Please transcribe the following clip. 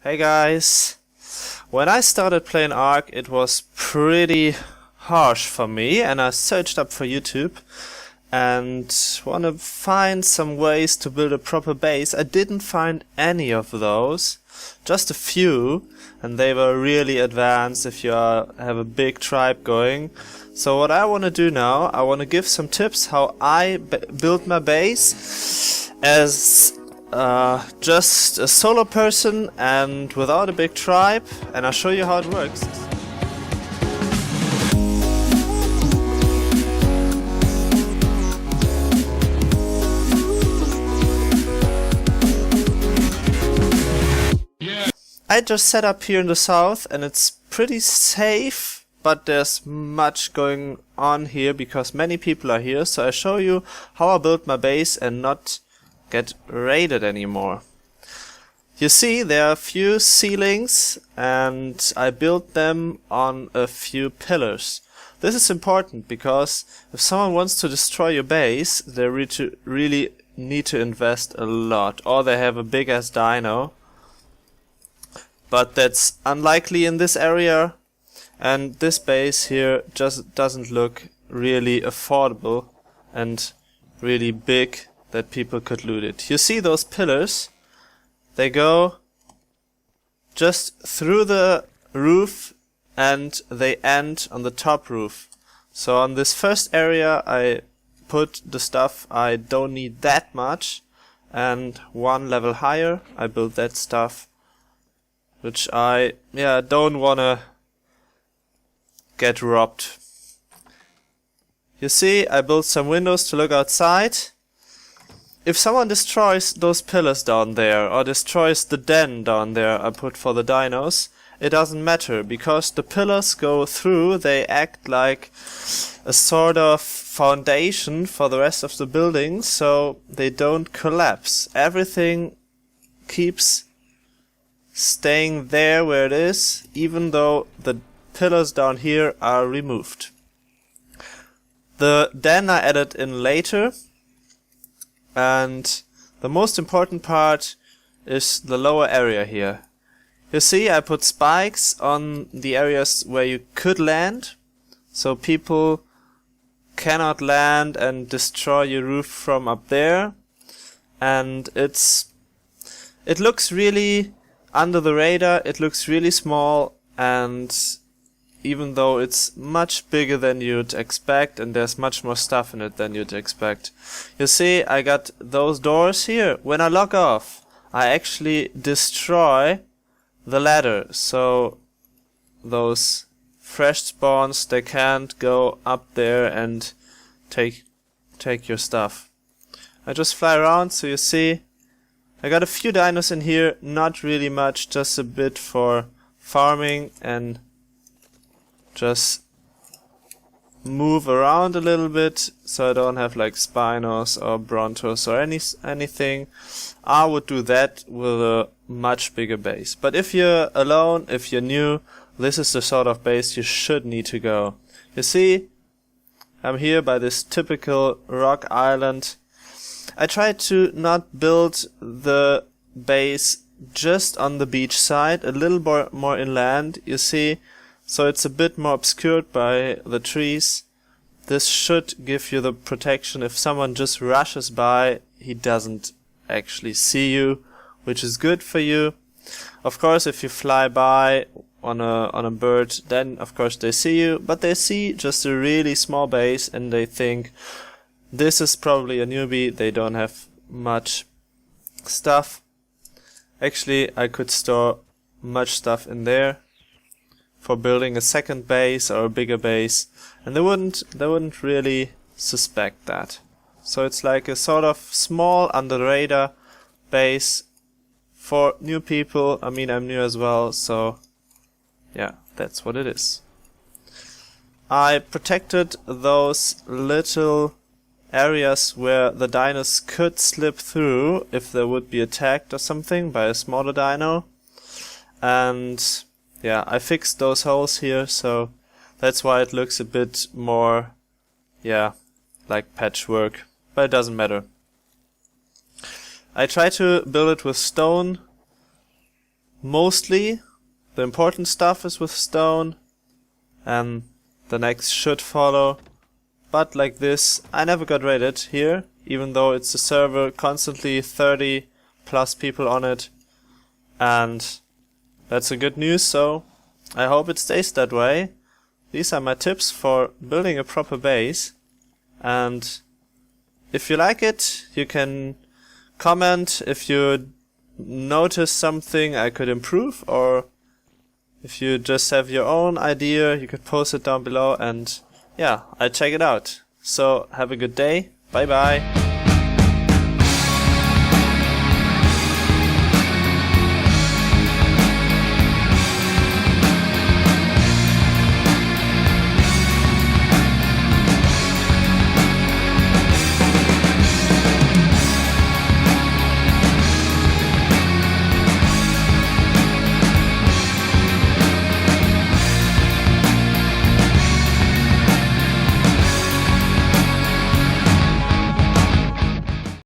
Hey guys! When I started playing ARK, it was pretty harsh for me, and I searched up for YouTube and want to find some ways to build a proper base. I didn't find any of those, just a few, and they were really advanced if you have a big tribe going. So what I want to do now, I want to give some tips how I build my base as just a solo person and without a big tribe, and I'll show you how it works. I just set up here in the south and it's pretty safe, but there's much going on here because many people are here, so I show you how I built my base and not get raided anymore. You see, there are a few ceilings and I built them on a few pillars. This is important because if someone wants to destroy your base, they really need to invest a lot, or they have a big ass dino. But that's unlikely in this area, and this base here just doesn't look really affordable and really big that people could loot it. You see those pillars? They go just through the roof and they end on the top roof. So on this first area I put the stuff I don't need that much, and one level higher I built that stuff which I don't wanna get robbed. You see, I built some windows to look outside. If someone destroys those pillars down there, or destroys the den down there I put for the dinos, it doesn't matter, because the pillars go through, they act like a sort of foundation for the rest of the building, so they don't collapse. Everything keeps staying there where it is, even though the pillars down here are removed. The den I added in later, and the most important part is the lower area here. You see, I put spikes on the areas where you could land, so people cannot land and destroy your roof from up there. And it looks really under the radar, it looks really small, and even though it's much bigger than you'd expect and there's much more stuff in it than you'd expect. You see, I got those doors here. When I log off, I actually destroy the ladder, so those fresh spawns, they can't go up there and take your stuff. I just fly around, so you see I got a few dinos in here, not really much, just a bit for farming and just move around a little bit, so I don't have like Spinos or Brontos or anything. I would do that with a much bigger base. But if you're alone, if you're new, this is the sort of base you should need to go. You see, I'm here by this typical rock island. I tried to not build the base just on the beach side, a little more inland, you see, so it's a bit more obscured by the trees. This should give you the protection. If someone just rushes by, he doesn't actually see you, which is good for you. Of course, if you fly by on a bird, then of course they see you, but they see just a really small base and they think this is probably a newbie, they don't have much stuff. Actually, I could store much stuff in there for building a second base or a bigger base, and they wouldn't really suspect that. So it's like a sort of small under the radar base for new people. I mean, I'm new as well, so yeah, that's what it is. I protected those little areas where the dinos could slip through if they would be attacked or something by a smaller dino, and yeah, I fixed those holes here, so that's why it looks a bit more, like patchwork, but it doesn't matter. I try to build it with stone mostly the important stuff is with stone, and the next should follow. But like this, I never got raided here, even though it's a server constantly 30 plus people on it, and that's a good news, so I hope it stays that way. These are my tips for building a proper base, and if you like it, you can comment if you notice something I could improve, or if you just have your own idea, you could post it down below, and yeah, I'll check it out. So have a good day, bye bye.